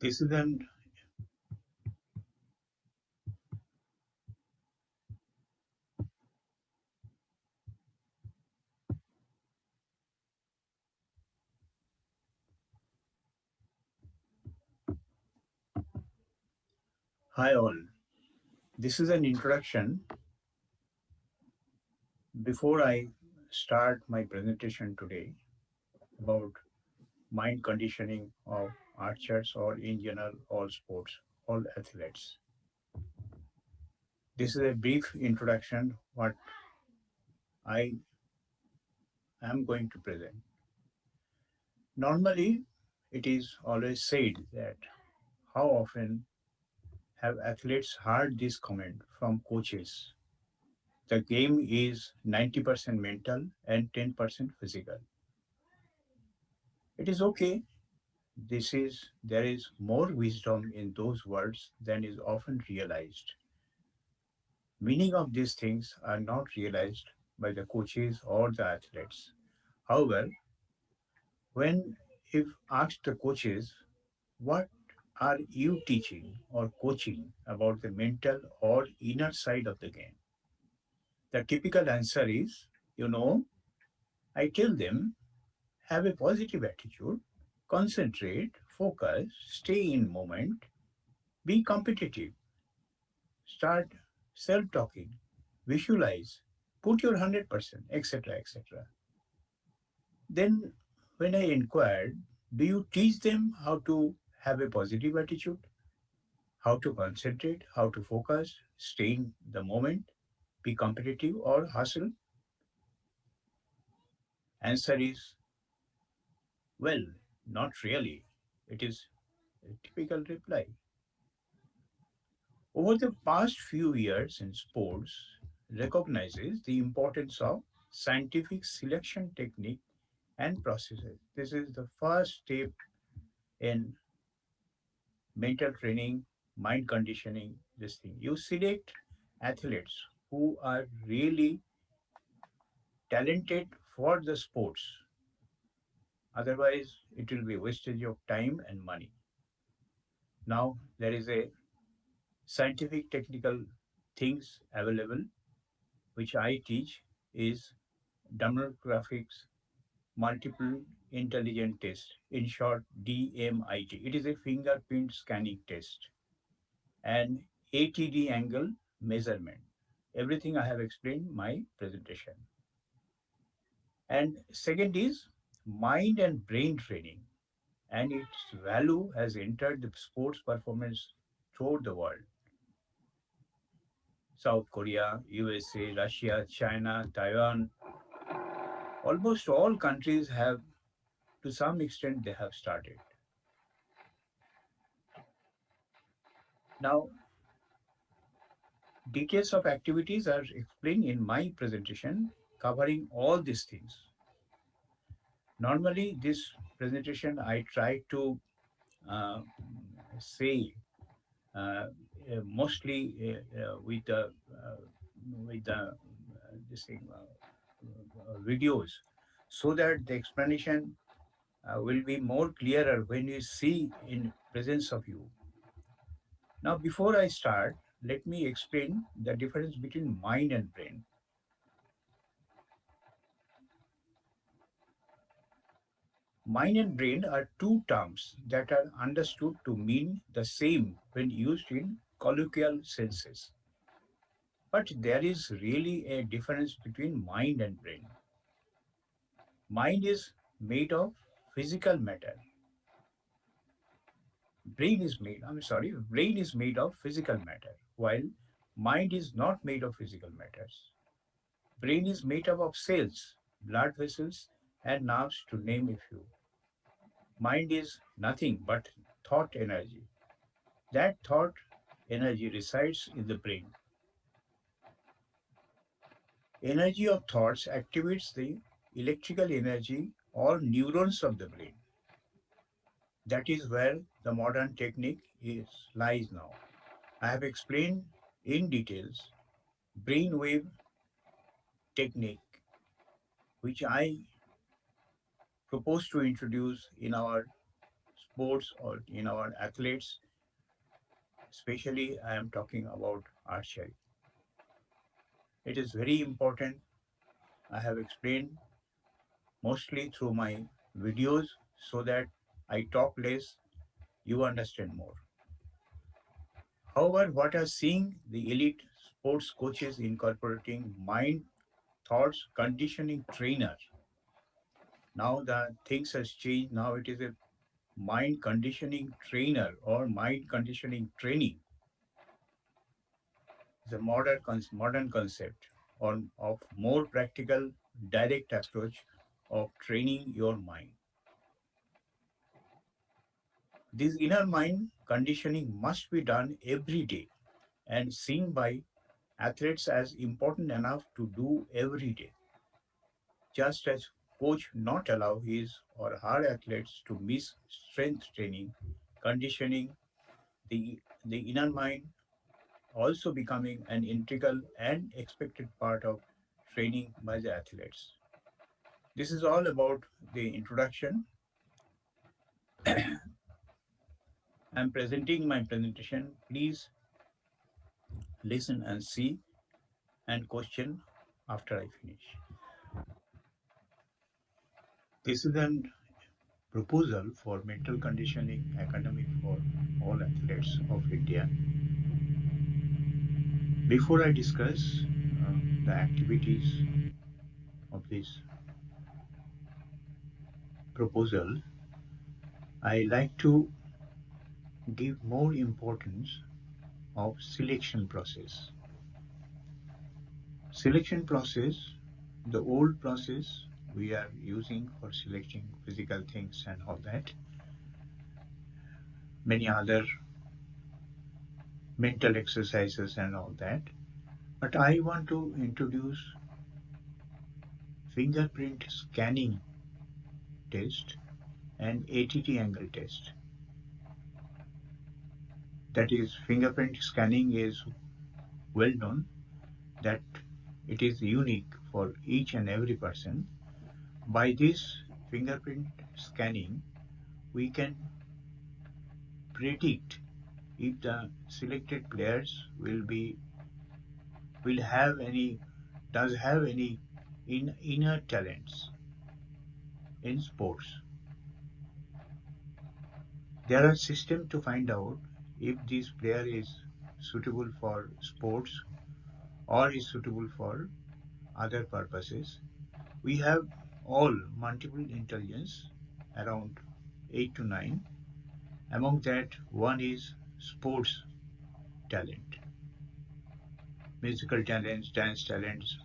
This is an Hi all. This is an introduction. Before I start my presentation today about mind conditioning of archers or in general all sports, all athletes. This is a brief introduction what I am going to present. Normally, it is always said that how often have athletes heard this comment from coaches? The game is 90% mental and 10% physical. It is okay. There is more wisdom in those words than is often realized. Meaning of these things are not realized by the coaches or the athletes. However, when if asked the coaches, what are you teaching or coaching about the mental or inner side of the game? The typical answer is, I tell them, have a positive attitude, concentrate, focus, stay in moment, be competitive, start self-talking, visualize, put your 100%, etc., etc. Then when I inquired, do you teach them how to have a positive attitude, how to concentrate, how to focus, stay in the moment, be competitive or hustle? Answer is, well, not really. It is a typical reply. Over the past few years in sports, recognizes the importance of scientific selection technique and processes. This is the first step in mental training, mind conditioning, this thing. You select athletes who are really talented for the sports. Otherwise, it will be wastage of time and money. Now, there is a scientific technical things available, which I teach is demographics multiple intelligent test, in short DMIT. It is a fingerprint scanning test and ATD angle measurement. Everything I have explained in my presentation. And second is mind and brain training, and its value has entered the sports performance throughout the world. South Korea, USA, Russia, China, Taiwan, almost all countries have, to some extent, they have started. Now, details of activities are explained in my presentation covering all these things. Normally, this presentation I try to uh, say mostly with the this thing videos, so that the explanation will be more clearer when you see in presence of you. Now, before I start, let me explain the difference between mind and brain. Mind and brain are two terms that are understood to mean the same when used in colloquial senses. But there is really a difference between mind and brain. Mind is made of physical matter. Brain is made of physical matter, while mind is not made of physical matters. Brain is made up of cells, blood vessels, and nerves, to name a few. Mind is nothing but thought energy. That thought energy resides in the brain. Energy of thoughts activates the electrical energy or neurons of the brain. That is where the modern technique lies now. I have explained in details brainwave technique, which I propose to introduce in our sports or in our athletes, especially I am talking about archery. It is very important. I have explained mostly through my videos so that I talk less, you understand more. However, what are seeing the elite sports coaches incorporating mind, thoughts, conditioning trainer. Now the things has changed. Now it is a mind conditioning trainer or mind conditioning training. It's a modern concept on of more practical, direct approach of training your mind. This inner mind conditioning must be done every day and seen by athletes as important enough to do every day, just as coach not allow his or her athletes to miss strength training, conditioning the inner mind also becoming an integral and expected part of training by the athletes. This is all about the introduction. I'm presenting my presentation. Please listen and see and question after I finish. This is a proposal for mental conditioning academy for all athletes of India. Before I discuss the activities of this proposal, I like to give more importance of selection process. Selection process, the old process we are using for selecting physical things and all that, many other mental exercises and all that. But I want to introduce fingerprint scanning test and ATT angle test. That is, fingerprint scanning is well known that it is unique for each and every person. By this fingerprint scanning, we can predict if the selected players will have any does have any inner talents in sports. There are systems to find out if this player is suitable for sports or is suitable for other purposes. We have all multiple intelligence, around 8 to 9. Among that, one is sports talent, musical talents, dance talents,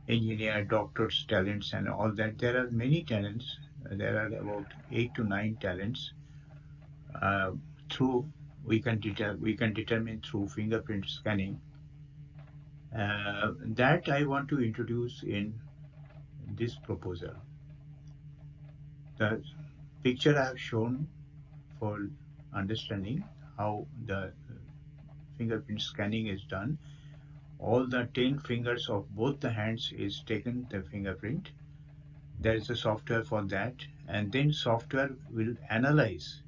engineer, doctors talents, and all that. There are many talents. There are about 8 to 9 talents uh, through we can determine through fingerprint scanning. That I want to introduce in this proposal. The picture I have shown for understanding how the fingerprint scanning is done. All the 10 fingers of both the hands is taken the fingerprint. There is a software for that, and then software will analyze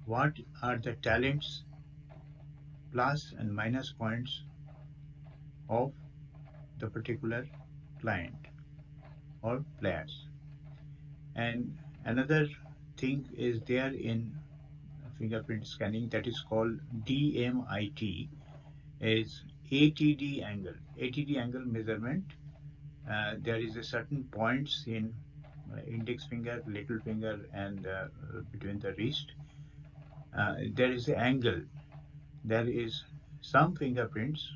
what are the talents, plus and minus points of the particular client or players. And another thing is there in fingerprint scanning that is called DMIT, is ATD angle. ATD angle measurement. There is a certain points in index finger, little finger, and between the wrist. There is an angle. There is some fingerprints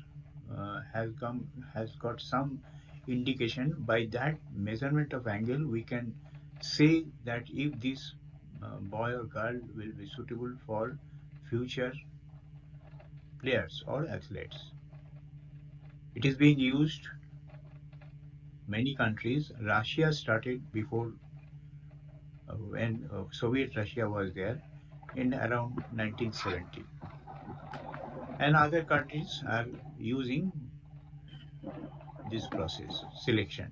has got some indication. By that measurement of angle, we can say that if this boy or girl will be suitable for future players or athletes. It is being used many countries. Russia started before when Soviet Russia was there in around 1970, and other countries are using this process selection.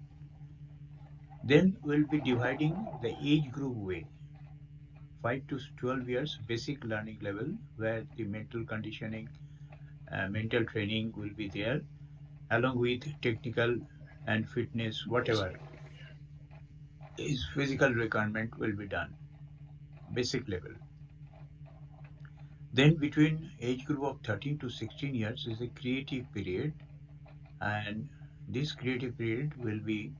Then we'll be dividing the age group way. 5 to 12 years basic learning level where the mental conditioning, mental training will be there along with technical and fitness, whatever is physical requirement will be done, basic level. Then between age group of 13 to 16 years is a creative period, and this creative period will be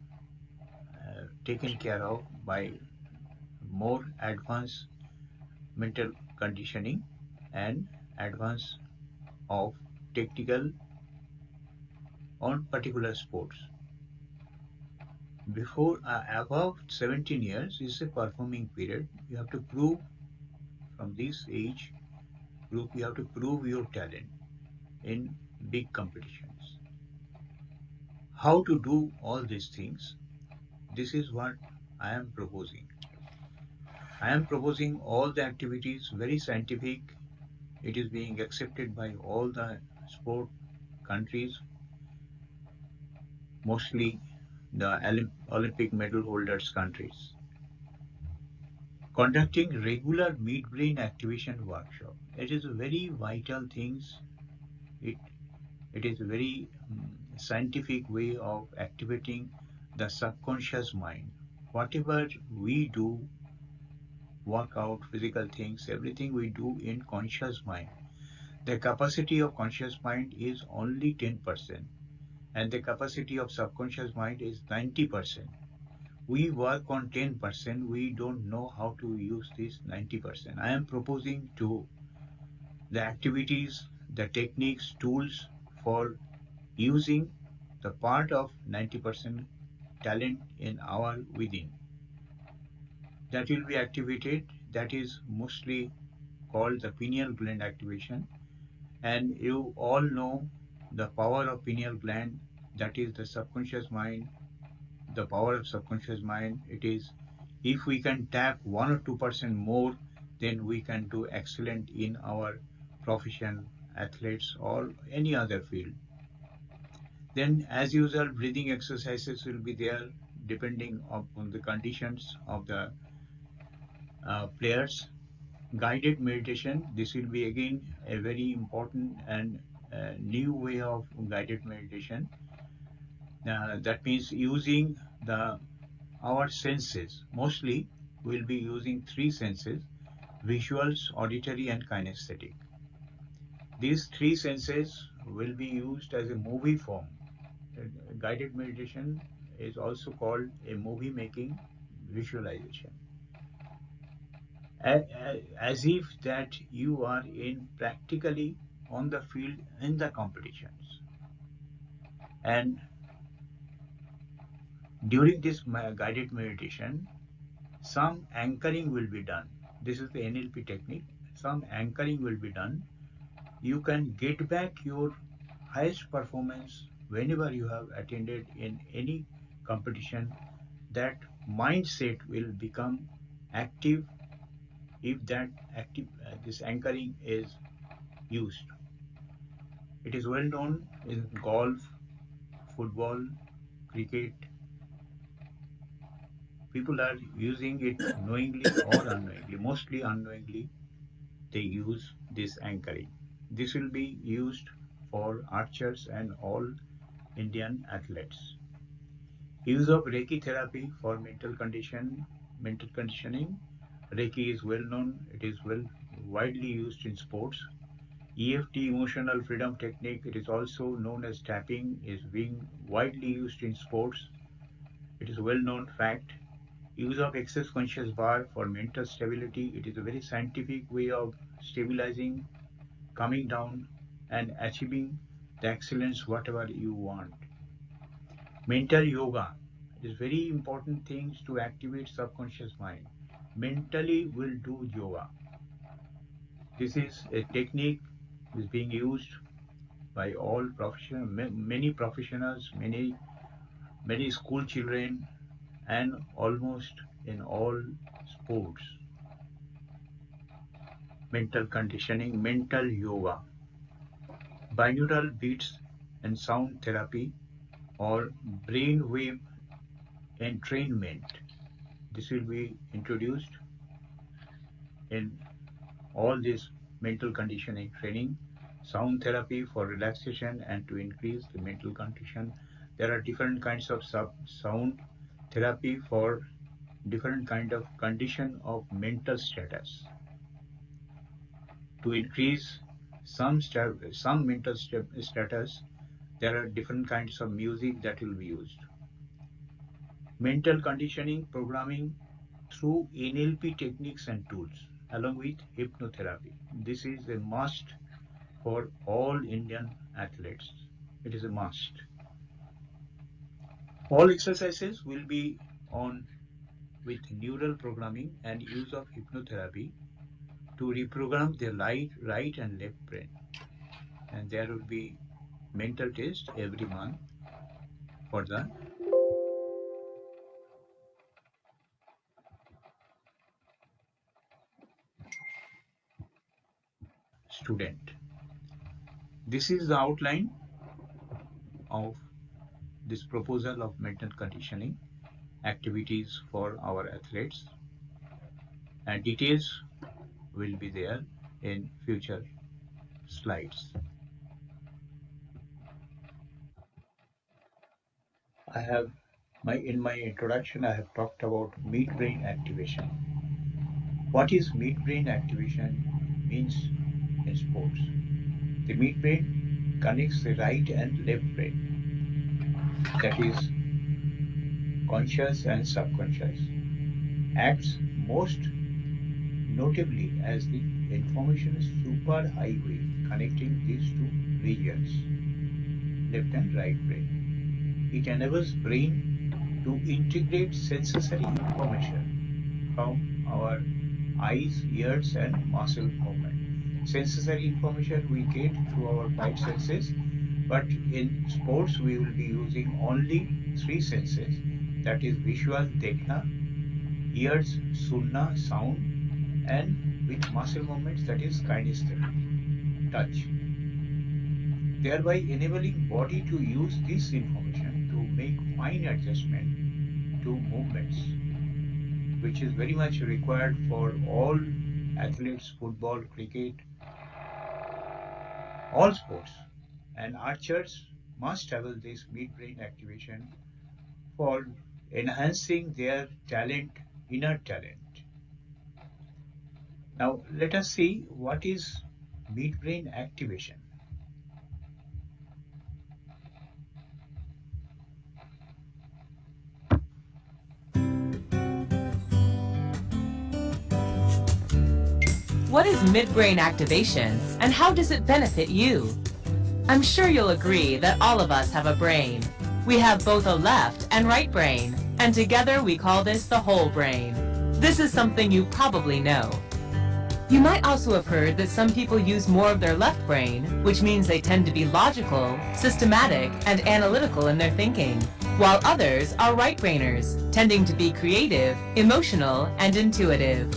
taken care of by more advanced mental conditioning and advance of technical on particular sports. Before above 17 years is a performing period. You have to prove from this age group, you have to prove your talent in big competitions. How to do all these things? This is what I am proposing. I am proposing all the activities very scientific. It is being accepted by all the sport countries, mostly the Olympic medal holders countries. Conducting regular midbrain activation workshop. It is a very vital things. It it is a very scientific way of activating the subconscious mind. Whatever we do, workout, physical things, everything we do in conscious mind. The capacity of conscious mind is only 10%, and the capacity of subconscious mind is 90%. We work on 10%, we don't know how to use this 90%. I am proposing to the activities, the techniques, tools for using the part of 90% talent in our within. That will be activated. That is mostly called the pineal gland activation. And you all know the power of pineal gland, that is the subconscious mind, the power of subconscious mind. It is, if we can tap 1 or 2% more, then we can do excellent in our profession, athletes, or any other field. Then, as usual, breathing exercises will be there depending upon the conditions of the players. Guided meditation, this will be again a very important and new way of guided meditation. That means using the our senses. Mostly, we'll be using three senses: visuals, auditory, and kinesthetic. These three senses will be used as a movie form. Guided meditation is also called a movie making visualization. As if that you are in practically on the field in the competitions. And during this guided meditation, some anchoring will be done. This is the NLP technique. Some anchoring will be done. You can get back your highest performance whenever you have attended in any competition. That mindset will become active if that active this anchoring is used. It is well known in golf, football, cricket. People are using it knowingly or unknowingly. Mostly unknowingly, they use this anchoring. This will be used for archers and all Indian athletes. Use of Reiki therapy for mental conditioning. Reiki is well known. It is widely used in sports. EFT, emotional freedom technique, it is also known as tapping, is being widely used in sports. It is a well-known fact. Use of access conscious bar for mental stability. It is a very scientific way of stabilizing, coming down, and achieving the excellence whatever you want. Mental yoga. It is very important things to activate subconscious mind. Mentally will do yoga. This is a technique is being used by all professional, many professionals, many school children, and almost in all sports. Mental conditioning, mental yoga, binaural beats and sound therapy, or brainwave entrainment. This will be introduced. in all this mental conditioning training. Sound therapy for relaxation and to increase the mental condition. There are different kinds of sound therapy for different kind of condition of mental status. To increase some mental status, there are different kinds of music that will be used. Mental conditioning programming through NLP techniques and tools, along with hypnotherapy. This is a must for all Indian athletes. It is a must. All exercises will be on with neural programming and use of hypnotherapy to reprogram the right and left brain. And there will be mental test every month for the student. This is the outline of this proposal of mental conditioning activities for our athletes, and details will be there in future slides. In my introduction I have talked about midbrain activation. What is midbrain activation means in sports? The midbrain connects the right and left brain, that is conscious and subconscious, acts most notably as the information superhighway connecting these two regions, left and right brain. It enables brain to integrate sensory information from our eyes, ears, and muscle movement. Sensory information we get through our five senses, but in sports we will be using only three senses, that is visual, dekhna, ears, sunna, sound, and with muscle movements, that is kinesthetic, touch, thereby enabling body to use this information to make fine adjustment to movements, which is very much required for all athletes, football, cricket, all sports. And archers must have this midbrain activation for enhancing their talent, inner talent. Now let us see what is midbrain activation. What is midbrain activation and how does it benefit you? I'm sure you'll agree that all of us have a brain. We have both a left and right brain, and together we call this the whole brain. This is something you probably know. You might also have heard that some people use more of their left brain, which means they tend to be logical, systematic, and analytical in their thinking, while others are right-brainers, tending to be creative, emotional, and intuitive.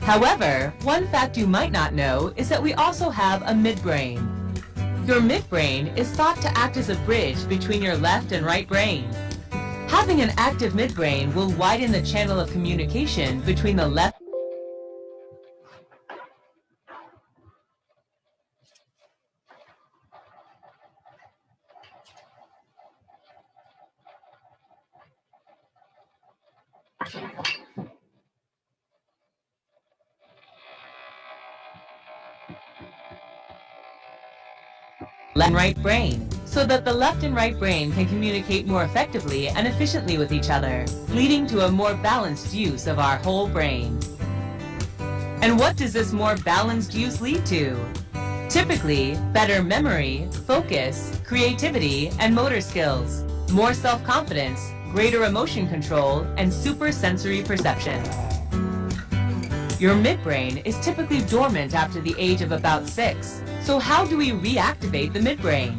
However, one fact you might not know is that we also have a midbrain. Your midbrain is thought to act as a bridge between your left and right brain. Having an active midbrain will widen the channel of communication between the left and right brain, so that the left and right brain can communicate more effectively and efficiently with each other, leading to a more balanced use of our whole brain. And what does this more balanced use lead to? Typically, better memory, focus, creativity, and motor skills, more self-confidence, greater emotion control, and supersensory perception. Your midbrain is typically dormant after the age of about 6. So how do we reactivate the midbrain?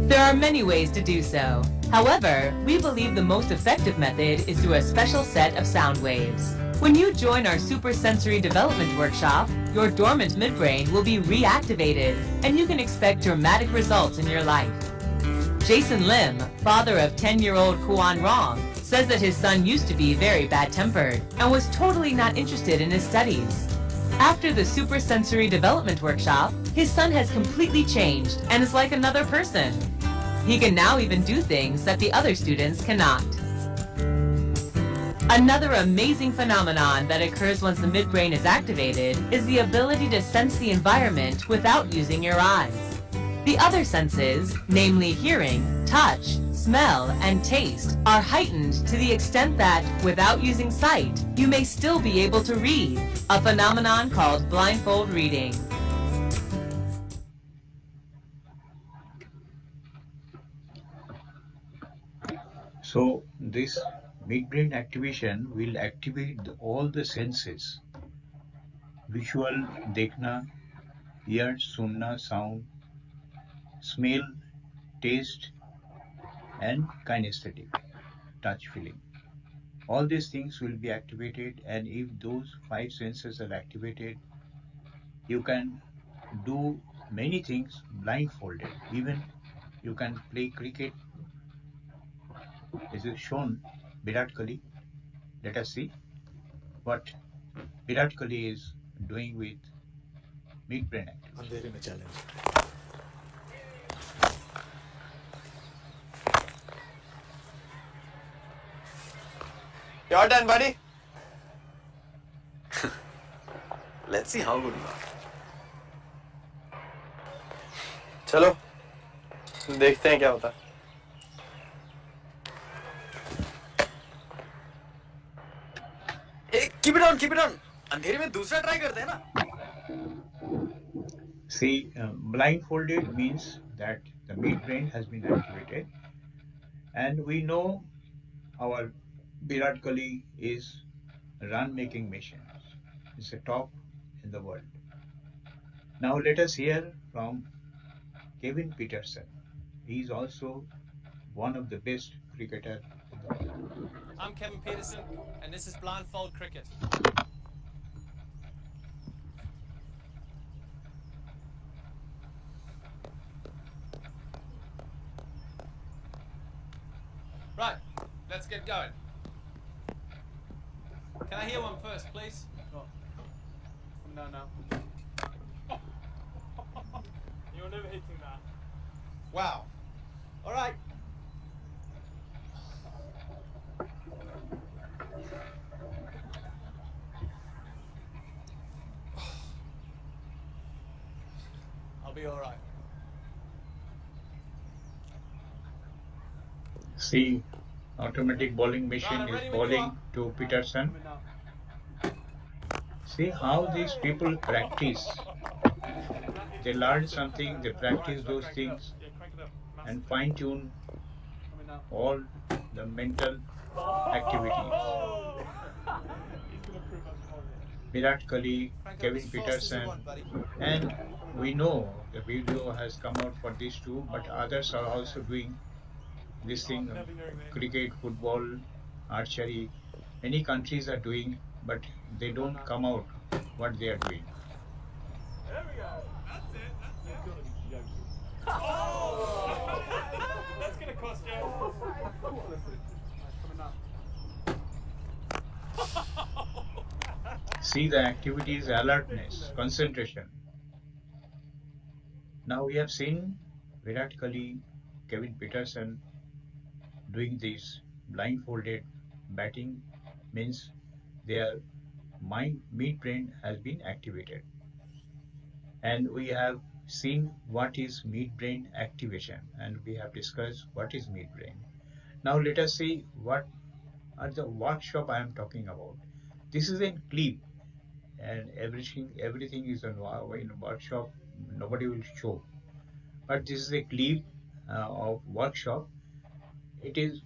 There are many ways to do so. However, we believe the most effective method is through a special set of sound waves. When you join our supersensory development workshop, your dormant midbrain will be reactivated, and you can expect dramatic results in your life. Jason Lim, father of 10-year-old Kuan Rong, says that his son used to be very bad-tempered and was totally not interested in his studies. After the supersensory development workshop, his son has completely changed and is like another person. He can now even do things that the other students cannot. Another amazing phenomenon that occurs once the midbrain is activated is the ability to sense the environment without using your eyes. The other senses, namely hearing, touch, smell, and taste, are heightened to the extent that, without using sight, you may still be able to read, a phenomenon called blindfold reading. So this midbrain activation will activate all the senses: visual, देखना, ear, सुनना, sound, smell, taste, and kinesthetic, touch, feeling. All these things will be activated, and if those five senses are activated, you can do many things blindfolded. Even you can play cricket, as is shown Virat Kohli. Let us see what Virat Kohli is doing with midbrain activation. अंधेरे में challenge. You're done, buddy. Let's see how good you are. चलो देखते हैं क्या होता है. Keep it on, keep it on. अंधेरे में दूसरा ट्राई करते हैं ना. See, blindfolded means that the midbrain has been activated, and we know our Virat Kohli is run-making machine. It's the top in the world. Now let us hear from Kevin Peterson. He is also one of the best cricketer in the world. I'm Kevin Peterson, and this is Blindfold Cricket. Right, let's get going. Can I hear one first, please? No. You're never hitting that. Wow. All right. I'll be all right. See, automatic bowling machine is bowling to Peterson. See how these people practice. They learn something, they practice those things, and fine tune all the mental activities. Virat Kohli, Kevin Peterson, and we know the video has come out for these two, but others are also doing this thing: cricket, football, archery. Many countries are doing, but they don't come out what they are doing. There we go. That's it. Oh! That's gonna cost you. Coming up. See the activities, alertness, concentration. Now we have seen Virat Kohli, Kevin Peterson doing this blindfolded batting, means their mind midbrain has been activated. And we have seen what is midbrain activation, and we have discussed what is midbrain. Now let us see what are the workshop I am talking about. This is a clip, and everything is in a workshop. Nobody will show, but this is a clip of workshop. It is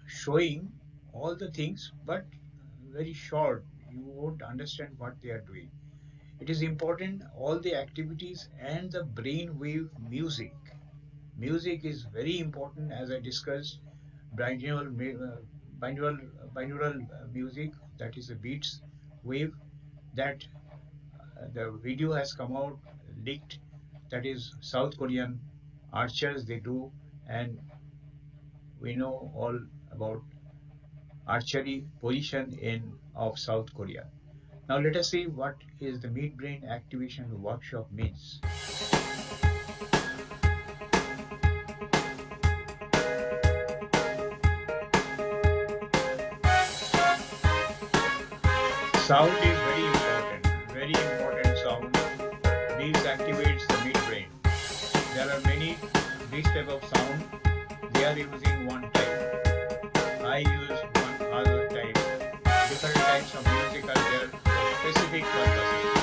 showing all the things, but very short. You won't understand what they are doing. It is important all the activities and the brain wave music. Music is very important, as I discussed. Binaural, binaural music, that is a beats wave, that the video has come out leaked. That is South Korean archers they do, and we know all about archery position in of South Korea. Now let us see what is the midbrain activation workshop means. Sound is very important sound. This activates the midbrain. There are many this type of sound. They are using one type. I use one other type. Different types of music are there for specific purposes.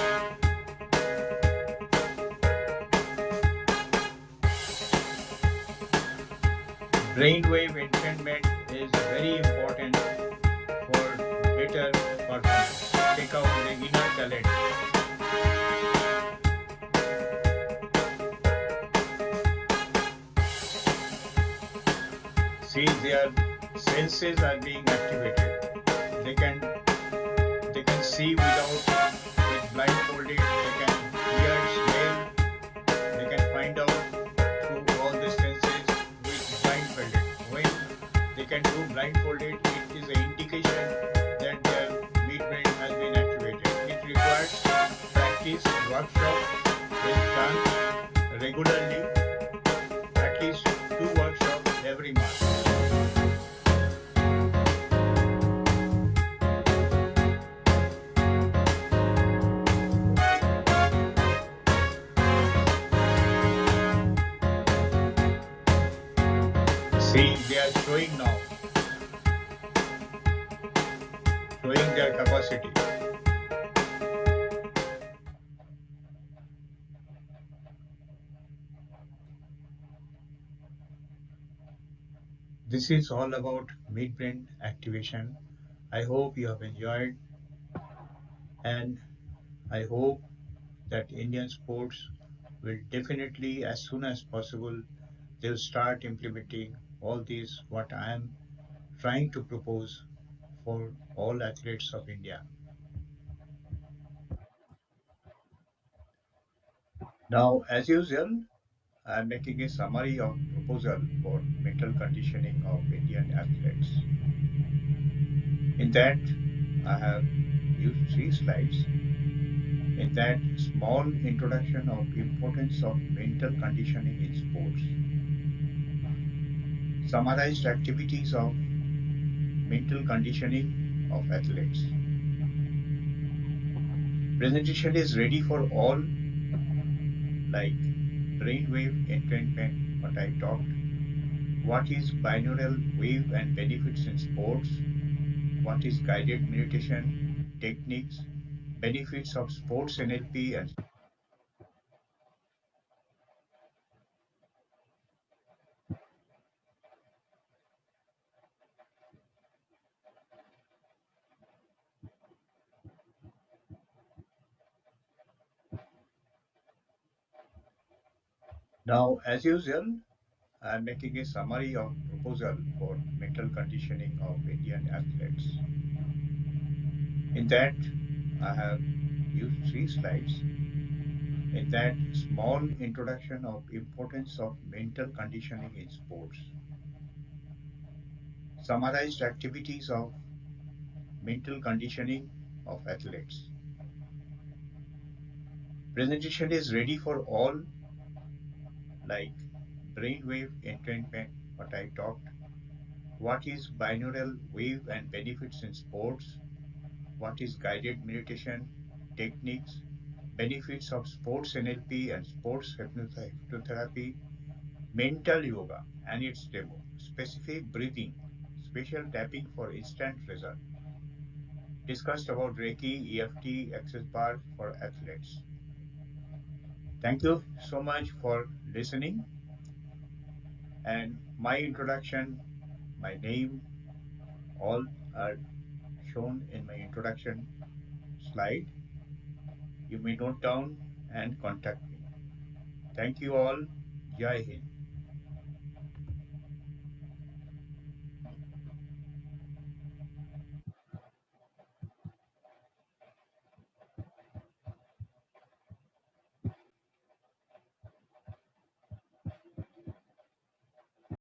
Brainwave entrainment is very important for better performance. Take out the inner talent. See, their senses are being activated. They can see with blindfolded. They can hear, smell. They can find out through all the senses with blindfolded. When they can do blindfolded, it is an indication that their midbrain has been activated. It requires practice. Workshop is done regularly, at least 2 workshops every month. See, they are showing now, showing their capacity. This is all about midbrain activation. I hope you have enjoyed, and I hope that Indian sports will definitely, as soon as possible, they'll start implementing all these what I am trying to propose for all athletes of India. Now, as usual, I am making a summary of proposal for mental conditioning of Indian athletes. In that, I have used 3 slides. In that, small introduction of importance of mental conditioning in sports, summarized activities of mental conditioning of athletes. Presentation is ready for all, like brainwave entrainment, what I talked. What is binaural wave and benefits in sports? What is guided meditation techniques? Benefits of sports NLP and now, as usual, I am making a summary of proposal for mental conditioning of Indian athletes. In that, I have used 3 slides. In that, small introduction of importance of mental conditioning in sports, summarized activities of mental conditioning of athletes. Presentation is ready for all, like brainwave entrainment, what I talked. What is binaural wave and benefits in sports? What is guided meditation techniques? Benefits of sports NLP and sports hypnotherapy, mental yoga and its demo, specific breathing, special tapping for instant result. Discussed about Reiki, EFT, access bar for athletes. Thank you so much for listening. And my introduction, my name, all are shown in my introduction slide. You may note down and contact me. Thank you all. Jai Hind.